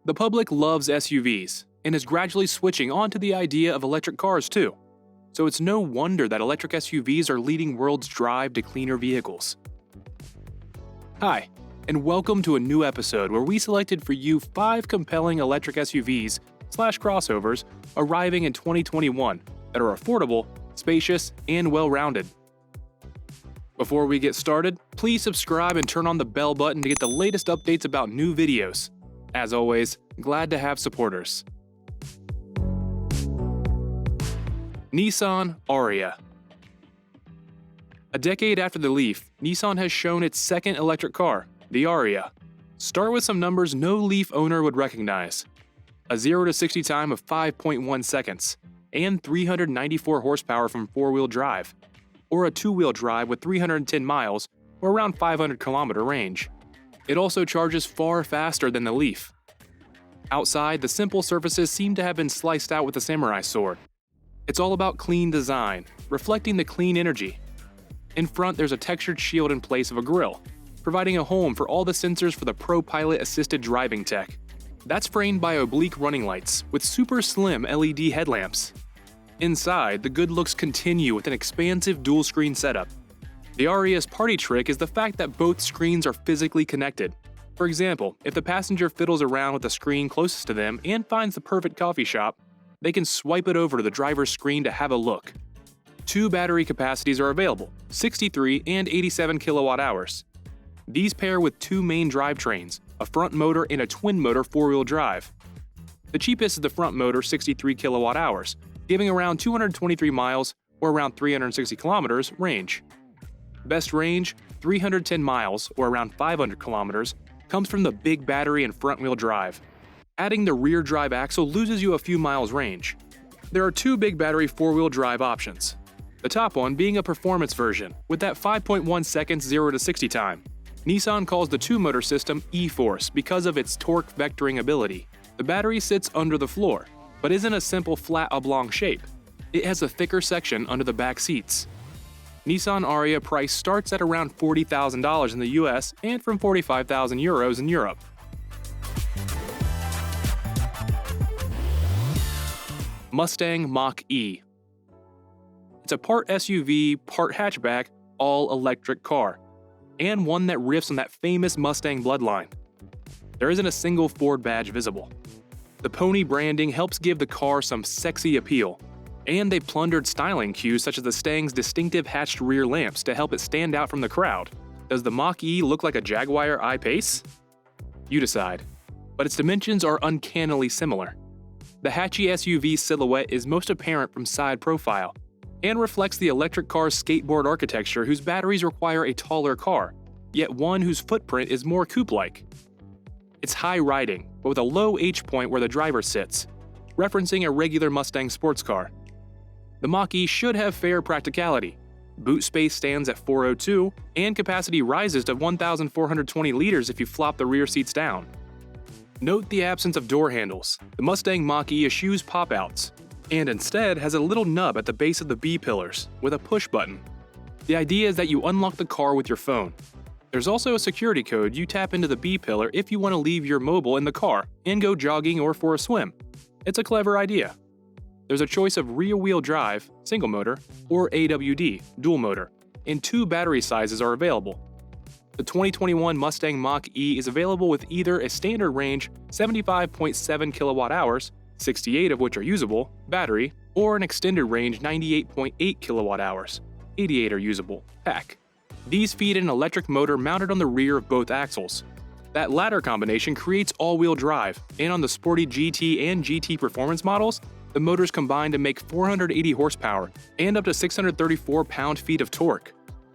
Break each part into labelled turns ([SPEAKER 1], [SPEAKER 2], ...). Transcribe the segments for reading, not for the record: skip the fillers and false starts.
[SPEAKER 1] The public loves SUVs and is gradually switching onto the idea of electric cars too. So it's no wonder that electric SUVs are leading world's drive to cleaner vehicles. Hi, and welcome to a new episode where we selected for you 5 compelling electric SUVs/crossovers arriving in 2021 that are affordable, spacious, and well-rounded. Before we get started, please subscribe and turn on the bell button to get the latest updates about new videos. As always, glad to have supporters. Nissan Ariya. A decade after the Leaf, Nissan has shown its second electric car, the Ariya. Start with some numbers no Leaf owner would recognize. A 0 to 60 time of 5.1 seconds, and 394 horsepower from 4-wheel drive, or a 2-wheel drive with 310 miles, or around 500 kilometer range. It also charges far faster than the Leaf. Outside, the simple surfaces seem to have been sliced out with a samurai sword. It's all about clean design, reflecting the clean energy. In front, there's a textured shield in place of a grille, providing a home for all the sensors for the ProPilot assisted driving tech. That's framed by oblique running lights with super slim LED headlamps. Inside, the good looks continue with an expansive dual-screen setup. The Ariya's party trick is the fact that both screens are physically connected. For example, if the passenger fiddles around with the screen closest to them and finds the perfect coffee shop, they can swipe it over to the driver's screen to have a look. 2 battery capacities are available, 63 and 87 kilowatt hours. These pair with 2 main drivetrains, a front motor and a twin-motor 4-wheel drive. The cheapest is the front motor, 63 kilowatt hours, giving around 223 miles, or around 360 kilometers, range. Best range, 310 miles, or around 500 kilometers, comes from the big battery and front-wheel drive. Adding the rear drive axle loses you a few miles range. There are 2 big battery 4-wheel drive options. The top one being a performance version, with that 5.1 seconds 0 to 60 time. Nissan calls the 2-motor system E-Force because of its torque vectoring ability. The battery sits under the floor, but isn't a simple flat oblong shape. It has a thicker section under the back seats. Nissan Ariya price starts at around $40,000 in the US and from 45,000 euros in Europe. Mustang Mach-E. It's a part SUV, part hatchback, all-electric car, and one that riffs on that famous Mustang bloodline. There isn't a single Ford badge visible. The pony branding helps give the car some sexy appeal, and they plundered styling cues such as the Mustang's distinctive hatched rear lamps to help it stand out from the crowd. Does the Mach-E look like a Jaguar I-Pace? You decide, but its dimensions are uncannily similar. The hatchy SUV silhouette is most apparent from side profile, and reflects the electric car's skateboard architecture whose batteries require a taller car, yet one whose footprint is more coupe-like. It's high riding, but with a low H-point where the driver sits, referencing a regular Mustang sports car. The Mach-E should have fair practicality. Boot space stands at 402, and capacity rises to 1,420 liters if you flop the rear seats down. Note the absence of door handles. The Mustang Mach-E eschews pop-outs, and instead has a little nub at the base of the B-pillars, with a push button. The idea is that you unlock the car with your phone. There's also a security code you tap into the B-pillar if you want to leave your mobile in the car and go jogging or for a swim. It's a clever idea. There's a choice of rear-wheel drive, single motor, or AWD, dual motor, and 2 battery sizes are available. The 2021 Mustang Mach-E is available with either a standard range 75.7 kilowatt hours, 68 of which are usable, battery, or an extended range 98.8 kilowatt hours, 88 are usable, pack. These feed an electric motor mounted on the rear of both axles. That latter combination creates all-wheel drive, and on the sporty GT and GT Performance models, the motors combine to make 480 horsepower and up to 634 pound-feet of torque.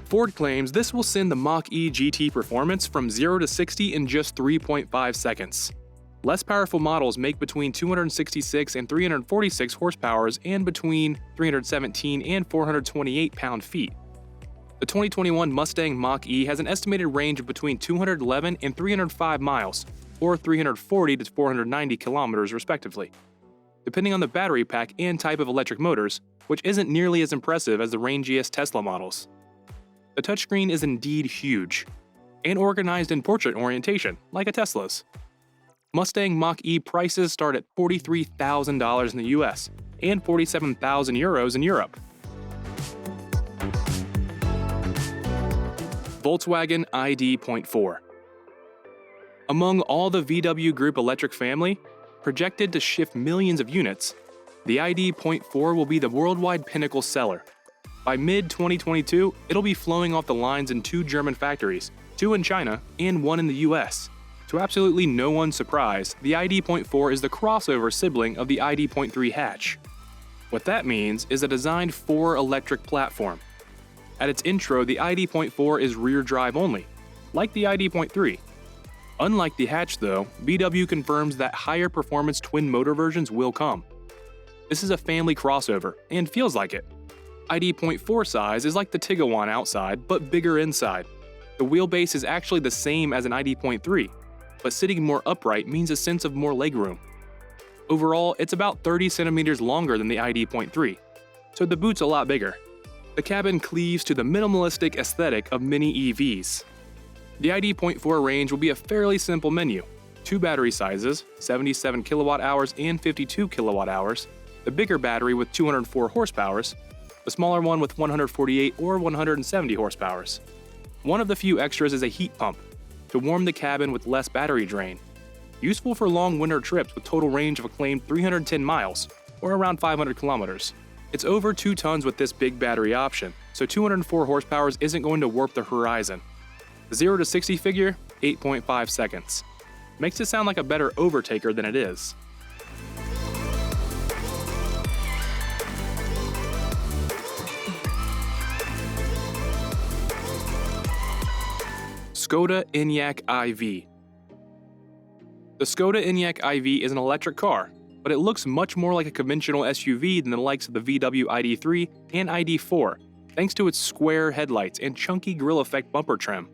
[SPEAKER 1] Ford claims this will send the Mach-E GT Performance from 0 to 60 in just 3.5 seconds. Less powerful models make between 266 and 346 horsepower and between 317 and 428 pound-feet. The 2021 Mustang Mach-E has an estimated range of between 211 and 305 miles, or 340 to 490 kilometers respectively, depending on the battery pack and type of electric motors, which isn't nearly as impressive as the rangiest Tesla models. The touchscreen is indeed huge, and organized in portrait orientation, like a Tesla's. Mustang Mach-E prices start at $43,000 in the US and 47,000 euros in Europe. Volkswagen ID.4. Among all the VW Group electric family, projected to shift millions of units, the ID.4 will be the worldwide pinnacle seller. By mid-2022, it'll be flowing off the lines in 2 German factories, 2 in China and 1 in the US. To absolutely no one's surprise, the ID.4 is the crossover sibling of the ID.3 hatch. What that means is a designed 4 electric platform. At its intro, the ID.4 is rear drive only, like the ID.3. Unlike the hatch though, VW confirms that higher performance twin motor versions will come. This is a family crossover, and feels like it. ID.4 size is like the Tiguan outside, but bigger inside. The wheelbase is actually the same as an ID.3, but sitting more upright means a sense of more legroom. Overall, it's about 30 centimeters longer than the ID.3, so the boot's a lot bigger. The cabin cleaves to the minimalistic aesthetic of many EVs. The ID.4 range will be a fairly simple menu. 2 battery sizes, 77 kWh and 52 kWh, the bigger battery with 204 horsepower, the smaller one with 148 or 170 horsepower. One of the few extras is a heat pump, to warm the cabin with less battery drain. Useful for long winter trips with total range of a claimed 310 miles, or around 500 kilometers. It's over 2 tons with this big battery option, so 204 horsepower isn't going to warp the horizon. The 0 to 60 figure, 8.5 seconds. Makes it sound like a better overtaker than it is. Škoda Enyaq iV. The Škoda Enyaq iV is an electric car, but it looks much more like a conventional SUV than the likes of the VW ID.3 and ID.4, thanks to its square headlights and chunky grille effect bumper trim.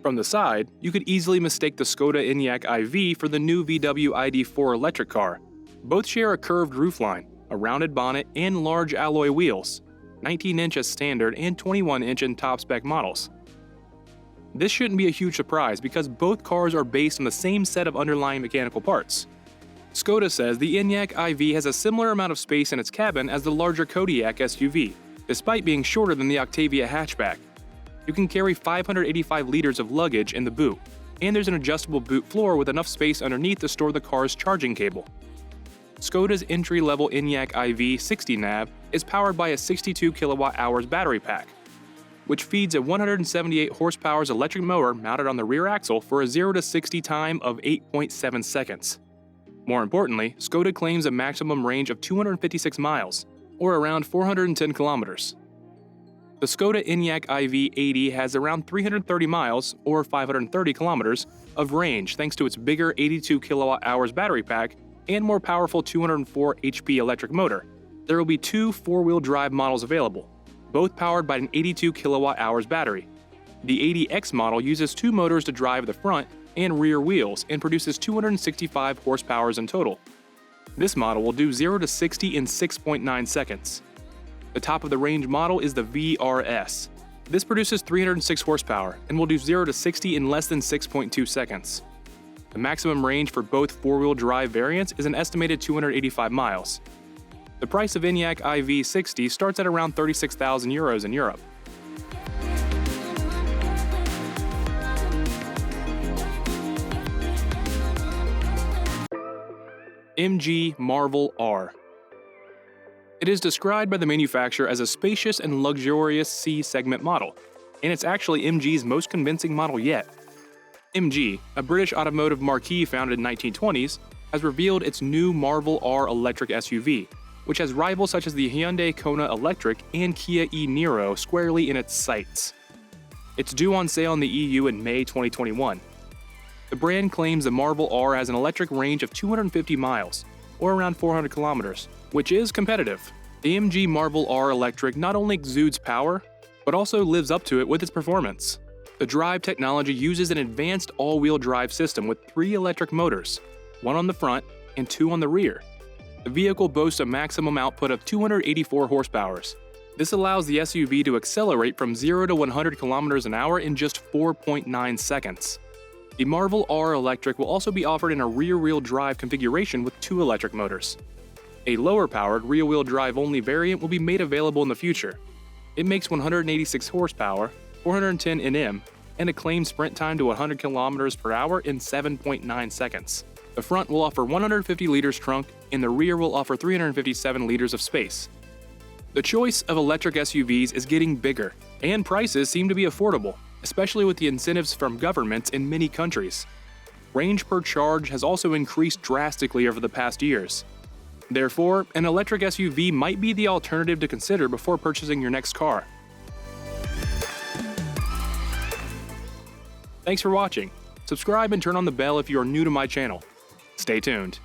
[SPEAKER 1] From the side, you could easily mistake the Škoda Enyaq iV for the new VW ID.4 electric car. Both share a curved roofline, a rounded bonnet, and large alloy wheels, 19-inch as standard and 21-inch in top-spec models. This shouldn't be a huge surprise because both cars are based on the same set of underlying mechanical parts. Škoda says the Enyaq iV has a similar amount of space in its cabin as the larger Kodiaq SUV, despite being shorter than the Octavia hatchback. You can carry 585 liters of luggage in the boot, and there's an adjustable boot floor with enough space underneath to store the car's charging cable. Škoda's entry-level Enyaq iV 60 nav is powered by a 62 kWh battery pack, which feeds a 178 horsepower electric motor mounted on the rear axle for a 0 to 60 time of 8.7 seconds. More importantly, Škoda claims a maximum range of 256 miles, or around 410 kilometers. The Škoda Enyaq iV 80 has around 330 miles, or 530 kilometers, of range thanks to its bigger 82 kWh battery pack and more powerful 204 HP electric motor. There will be 2 4-wheel drive models available, both powered by an 82 kWh battery. The 80X model uses 2 motors to drive the front and rear wheels and produces 265 horsepower in total. This model will do 0 to 60 in 6.9 seconds. The top of the range model is the VRS. This produces 306 horsepower and will do 0 to 60 in less than 6.2 seconds. The maximum range for both 4-wheel drive variants is an estimated 285 miles. The price of Enyaq iV 60 starts at around 36,000 euros in Europe. MG Marvel R. It is described by the manufacturer as a spacious and luxurious C-segment model, and it's actually MG's most convincing model yet. MG, a British automotive marquee founded in the 1920s, has revealed its new Marvel R electric SUV, which has rivals such as the Hyundai Kona Electric and Kia e-Niro squarely in its sights. It's due on sale in the EU in May 2021. The brand claims the Marvel R has an electric range of 250 miles, or around 400 kilometers, which is competitive. The MG Marvel R Electric not only exudes power, but also lives up to it with its performance. The drive technology uses an advanced all-wheel drive system with 3 electric motors, 1 on the front and 2 on the rear. The vehicle boasts a maximum output of 284 horsepower. This allows the SUV to accelerate from 0 to 100 kilometers an hour in just 4.9 seconds. The Marvel R Electric will also be offered in a rear-wheel drive configuration with 2 electric motors. A lower-powered rear-wheel drive only variant will be made available in the future. It makes 186 horsepower, 410 Nm, and a claimed sprint time to 100 km per hour in 7.9 seconds. The front will offer 150 liters trunk, and the rear will offer 357 liters of space. The choice of electric SUVs is getting bigger, and prices seem to be affordable, especially with the incentives from governments in many countries. Range per charge has also increased drastically over the past years. Therefore, an electric SUV might be the alternative to consider before purchasing your next car. Thanks for watching. Subscribe and turn on the bell if you are new to my channel. Stay tuned.